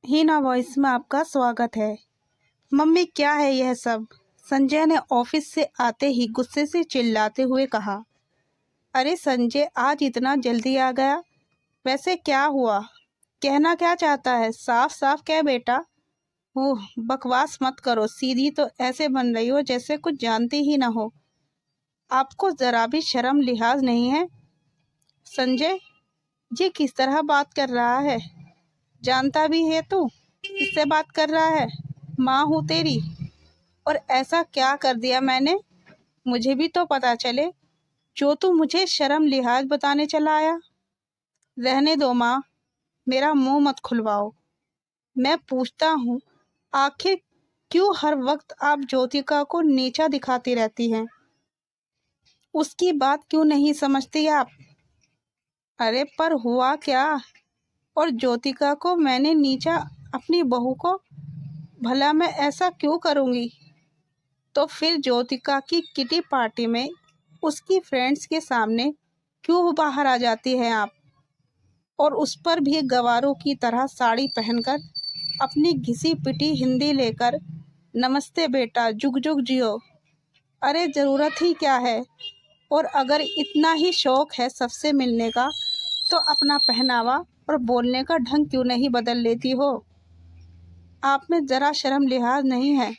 हीना voice में आपका स्वागत है। मम्मी क्या है यह सब? संजय ने ऑफिस से आते ही गुस्से से चिल्लाते हुए कहा। अरे संजय, आज इतना जल्दी आ गया? वैसे क्या हुआ? कहना क्या चाहता है? साफ साफ कह बेटा। ओह, बकवास मत करो। सीधी तो ऐसे बन रही हो जैसे कुछ जानती ही ना हो। आपको जरा भी शर्म लिहाज नहीं है? संजय, ये किस तरह बात कर रहा है? जानता भी है तू किससे बात कर रहा है? माँ हूँ तेरी। और ऐसा क्या कर दिया मैंने? मुझे भी तो पता चले जो तू मुझे शर्म लिहाज बताने चला आया। रहने दो माँ, मेरा मुंह मत खुलवाओ। मैं पूछता हूँ, आखिर क्यों हर वक्त आप ज्योतिका को नीचा दिखाती रहती हैं? उसकी बात क्यों नहीं समझती आप? अरे पर हुआ क्या? और ज्योतिका को मैंने नीचा? अपनी बहू को? भला मैं ऐसा क्यों करूँगी? तो फिर ज्योतिका की किटी पार्टी में उसकी फ्रेंड्स के सामने क्यों बाहर आ जाती हैं आप? और उस पर भी गवारों की तरह साड़ी पहनकर, अपनी घिसी पिटी हिंदी लेकर, नमस्ते बेटा, जुग जुग जियो। अरे ज़रूरत ही क्या है? और अगर इतना ही शौक है सबसे मिलने का, तो अपना पहनावा और बोलने का ढंग क्यों नहीं बदल लेती हो? आप में ज़रा शर्म लिहाज नहीं है?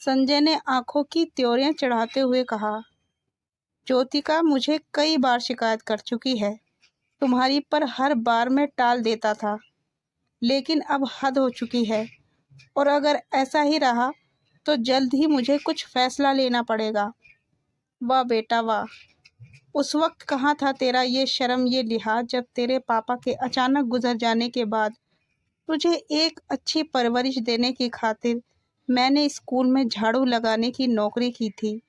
संजय ने आंखों की त्योरियां चढ़ाते हुए कहा। ज्योतिका मुझे कई बार शिकायत कर चुकी है तुम्हारी, पर हर बार मैं टाल देता था। लेकिन अब हद हो चुकी है, और अगर ऐसा ही रहा तो जल्द ही मुझे कुछ फैसला लेना पड़ेगा। वाह बेटा वाह, उस वक्त कहाँ था तेरा ये शर्म ये लिहाज, जब तेरे पापा के अचानक गुजर जाने के बाद तुझे एक अच्छी परवरिश देने की खातिर मैंने स्कूल में झाड़ू लगाने की नौकरी की थी।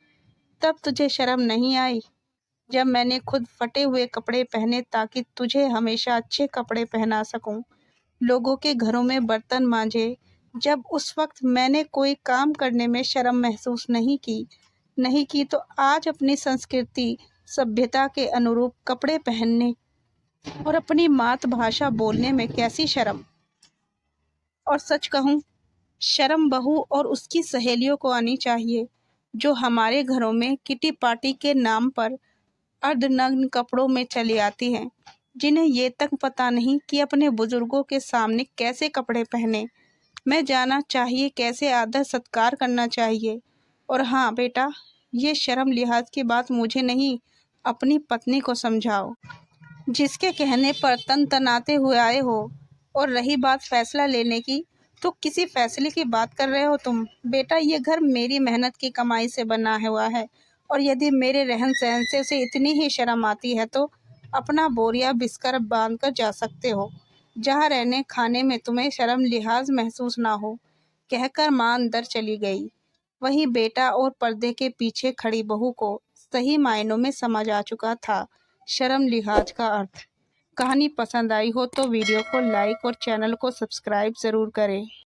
तब तुझे शर्म नहीं आई? जब मैंने खुद फटे हुए कपड़े पहने ताकि तुझे हमेशा अच्छे कपड़े पहना सकूं, लोगों के घरों में बर्तन मांजे, जब उस वक्त मैंने कोई काम करने में शर्म महसूस नहीं की तो आज अपनी संस्कृति सभ्यता के अनुरूप कपड़े पहनने और अपनी मातृभाषा बोलने में कैसी शर्म? और सच कहूँ, शर्म बहू और उसकी सहेलियों को आनी चाहिए, जो हमारे घरों में किटी पार्टी के नाम पर अर्धनग्न कपड़ों में चली आती हैं, जिन्हें ये तक पता नहीं कि अपने बुजुर्गों के सामने कैसे कपड़े पहने, मैं जाना चाहिए कैसे आदर सत्कार करना चाहिए। और हाँ बेटा, ये शर्म लिहाज की बात मुझे नहीं, अपनी पत्नी को समझाओ, जिसके कहने पर तन तनाते हुए आए हो। और रही बात फैसला लेने की, तो किसी फैसले की बात कर रहे हो तुम? बेटा, ये घर मेरी मेहनत की कमाई से बना हुआ है, और यदि मेरे रहन सहन से उसे इतनी ही शर्म आती है तो अपना बोरिया बिस्तर बांध कर जा सकते हो, जहाँ रहने खाने में तुम्हें शर्म लिहाज महसूस ना हो। कहकर माँ अंदर चली गई। वहीं बेटा और पर्दे के पीछे खड़ी बहू को सही मायनों में समझ आ चुका था शर्म लिहाज का अर्थ। कहानी पसंद आई हो तो वीडियो को लाइक और चैनल को सब्सक्राइब ज़रूर करें।